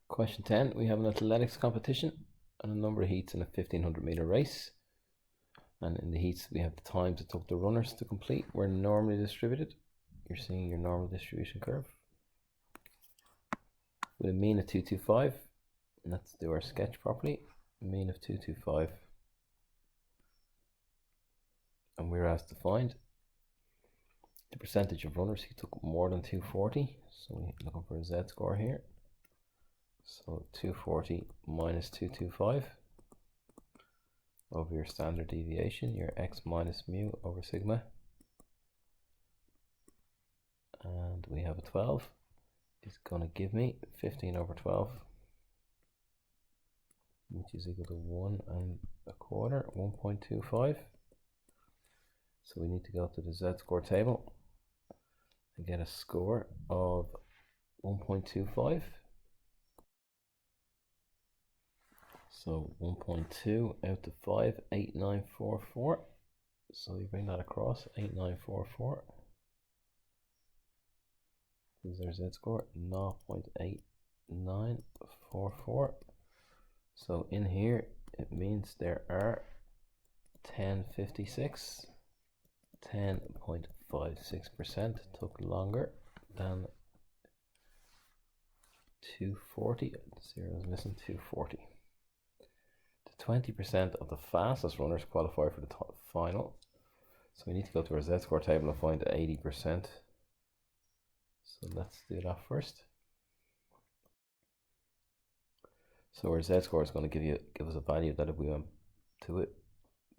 Question 10, we have an athletics competition and a number of heats in a 1500 meter race. And in the heats, we have the times it took the runners to complete were normally distributed. You're seeing your normal distribution curve. With a mean of 225, let's do our sketch properly. A mean of 225. And we're asked to find the percentage of runners who took more than 240. So we're looking for a z-score here. So 240 minus 225 over your standard deviation, your x minus mu over sigma. And we have a 12. It's going to give me 15 over 12, which is equal to 1 1/4, 1.25. So we need to go to the z-score table and get a score of 1.25. So 1.2 out to 5, 8944. So you bring that across, 8944. Is their z-score? 0.8944. So in here, it means there are 1056. 10.56% took longer than 240. The zero is missing, 240. 20% of the fastest runners qualify for the final. So we need to go to our z-score table and find 80%. So let's do that first. So our z-score is going to give us a value that if we went to it,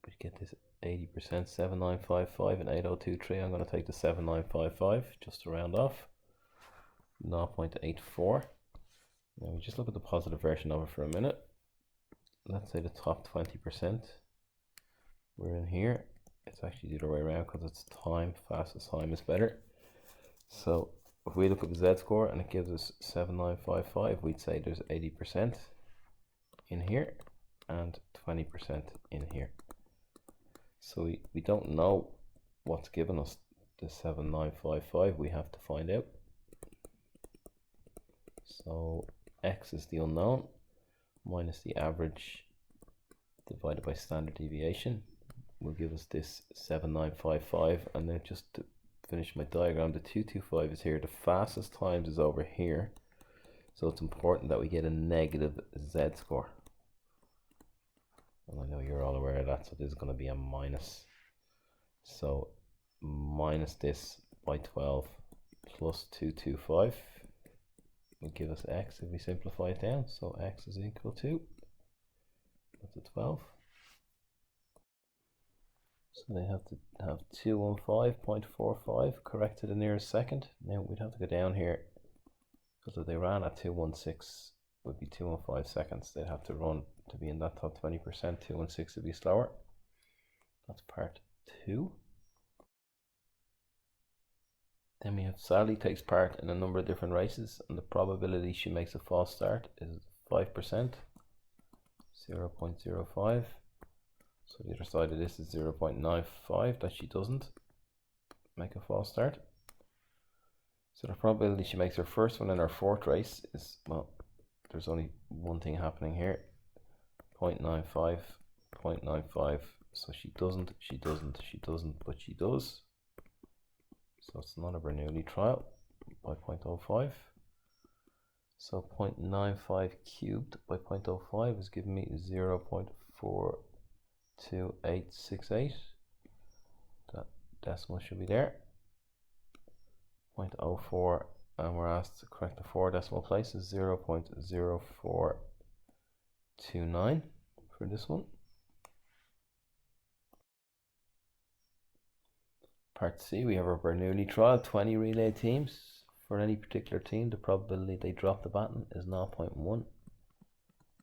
we get this 80%, 7955 and 8023. I'm going to take the 7955 just to round off. 0.84. Now we just look at the positive version of it for a minute. Let's say the top 20%, we're in here. It's actually the other way around because it's time, fastest time is better. So if we look at the z-score and it gives us 7955, we'd say there's 80% in here and 20% in here. So we don't know what's given us the 7955, we have to find out. So x is the unknown, minus the average divided by standard deviation will give us this 7955. And then just to finish my diagram, the 225 is here, the fastest times is over here, so it's important that we get a negative z-score, and I know you're all aware of that, so this is going to be a minus. So minus this by 12 plus 225 will give us x if we simplify it down. So x is equal to, that's a 12. So they have to have 215.45 correct to the nearest second. Now we'd have to go down here, because if they ran at 216 would be 215 seconds. They'd have to run to be in that top 20%. 216 would be slower. That's part 2. Then we have Sally takes part in a number of different races, and the probability she makes a false start is 5%, 0.05. So the other side of this is 0.95 that she doesn't make a false start. So the probability she makes her first one in her fourth race is, well, there's only one thing happening here, 0.95, 0.95. So she doesn't, but she does. So it's not a Bernoulli trial by 0.05. So 0.95 cubed by 0.05 is giving me 0.42868. That decimal should be there. 0.04, and we're asked to correct the 4 decimal places, 0.0429 for this one. Part C, we have our Bernoulli trial, 20 relay teams. For any particular team, the probability they drop the baton is 0.1. We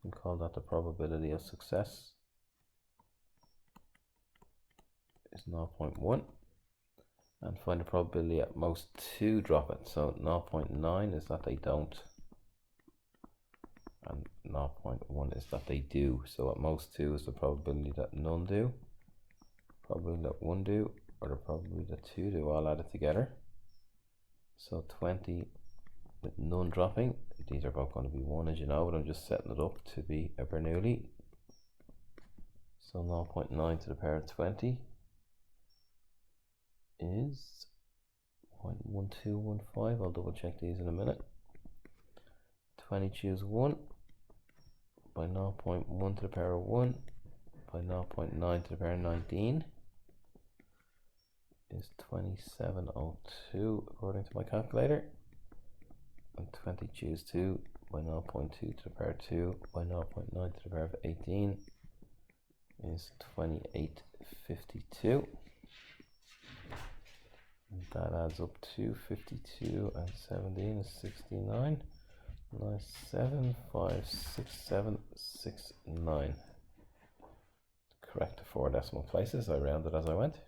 can call that the probability of success is 0.1. And find the probability at most 2 drop it. So 0.9 is that they don't, and 0.1 is that they do. So at most 2 is the probability that none do, probability that 1 do, or the probability that 2 do, all added together. So 20 with none dropping. These are both going to be 1, as you know, but I'm just setting it up to be a Bernoulli. So 0.9 to the power of 20 is 0.1215. I'll double check these in a minute. 20 choose 1 by 0.1 to the power of 1 by 0.9 to the power of 19 is 2702 according to my calculator. And 20 choose 2 by 0.2 to the power of 2 by 0.9 to the power of 18 is 2852. And that adds up to 52 and 17 is 69. 9756769. Correct to 4 decimal places. I rounded as I went.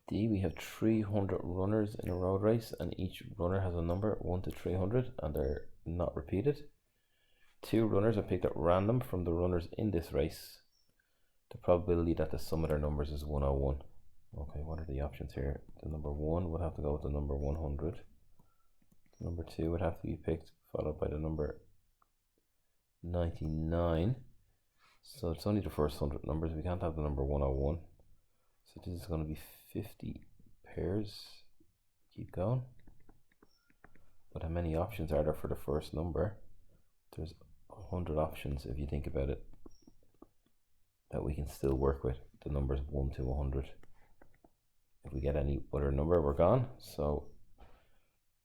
D, we have 300 runners in a road race, and each runner has a number 1 to 300, and they're not repeated. 2 runners are picked at random from the runners in this race. The probability that the sum of their numbers is 101. Okay, what are the options here? The number 1 would have to go with the number 100. Number 2 would have to be picked, followed by the number 99. So it's only the first 100 numbers. We can't have the number 101. So this is going to be 50 pairs. Keep going. But how many options are there for the first number? There's 100 options if you think about it, that we can still work with. The numbers 1 to 100. If we get any other number, we're gone. So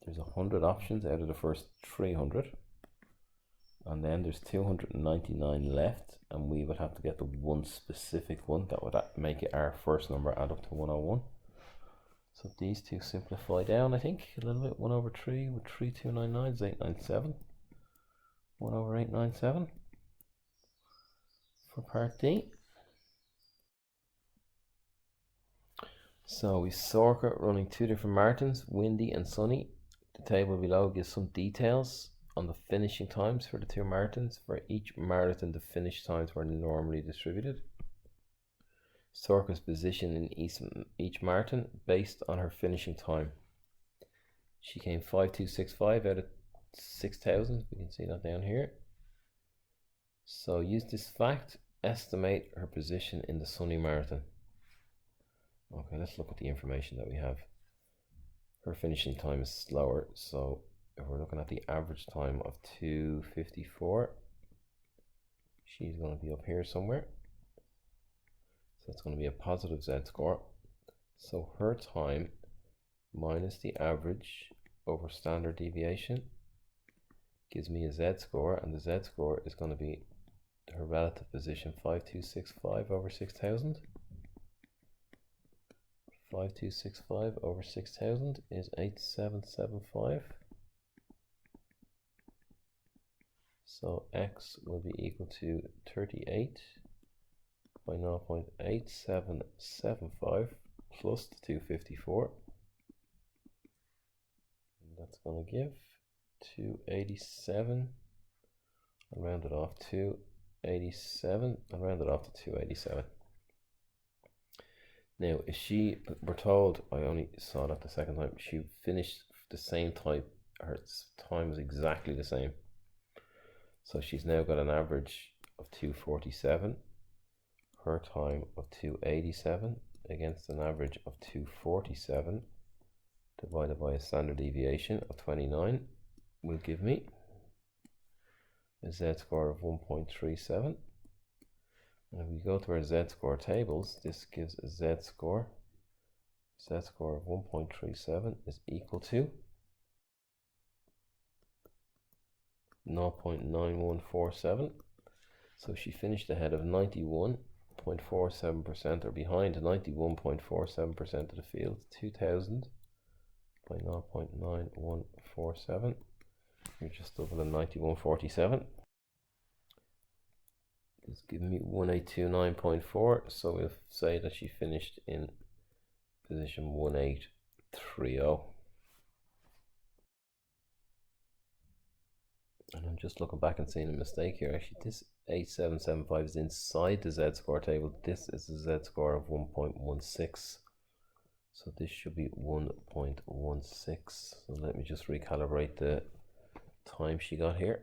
there's 100 options out of the first 300, and then there's 299 left, and we would have to get the one specific one that would make it our first number add up to 101. So these two simplify down, I think, a little bit. 1 over 3 with 3299 is 897. 1 over 897 for part D. So we circuit running 2 different marathons, windy and sunny. The table below gives some details on the finishing times for the 2 marathons. For each marathon, the finish times were normally distributed. Sorka's position in each marathon based on her finishing time. She came 5265 out of 6,000. We can see that down here. So use this fact, estimate her position in the sunny marathon. Okay, let's look at the information that we have. Her finishing time is slower, so if we're looking at the average time of 2:54, she's going to be up here somewhere. So it's going to be a positive z-score. So her time minus the average over standard deviation gives me a z-score, and the z-score is going to be her relative position, 5265 over 6,000. 5265 over 6,000 is 8775. So x will be equal to 38 by 0.8775 plus the 254. And that's going to give 287. I'll round it off to 87. I'll round it off to 287. Now, if she, we're told, I only saw that the second time, she finished the same time, her time was exactly the same. So she's now got an average of 247, her time of 287 against an average of 247 divided by a standard deviation of 29 will give me a z-score of 1.37. And if we go to our z-score tables, this gives a z-score of 1.37 is equal to 0.9147. So she finished ahead of 91.47%, or behind 91.47% of the field, 2,000 by 0.9147. You're just double the 9147. It's giving me 1829.4, so we'll say that she finished in position 1830. And I'm just looking back and seeing a mistake here. Actually, this 8775 is inside the z-score table. This is a z-score of 1.16. So this should be 1.16. So let me just recalibrate the time she got here.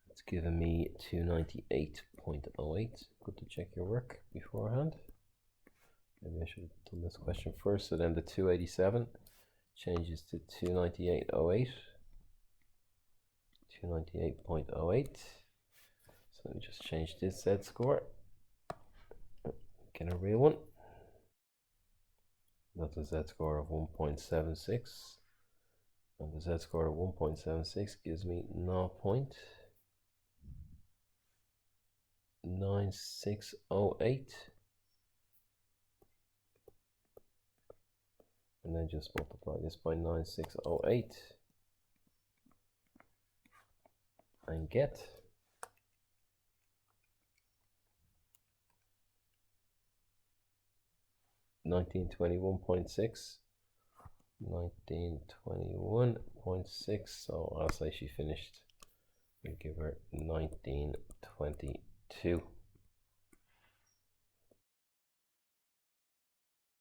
It's given me 298.08. Good to check your work beforehand. Maybe I should have done this question first. So then the 287 changes to 298.08. 298.08. So let me just change this Z score. Get a real one. That's a Z score of 1.76. And the Z score of 1.76 gives me 0.9608. And then just multiply this by 9608 and get 1921.6. 1921.6. So I'll say she finished. We'll give her 1922.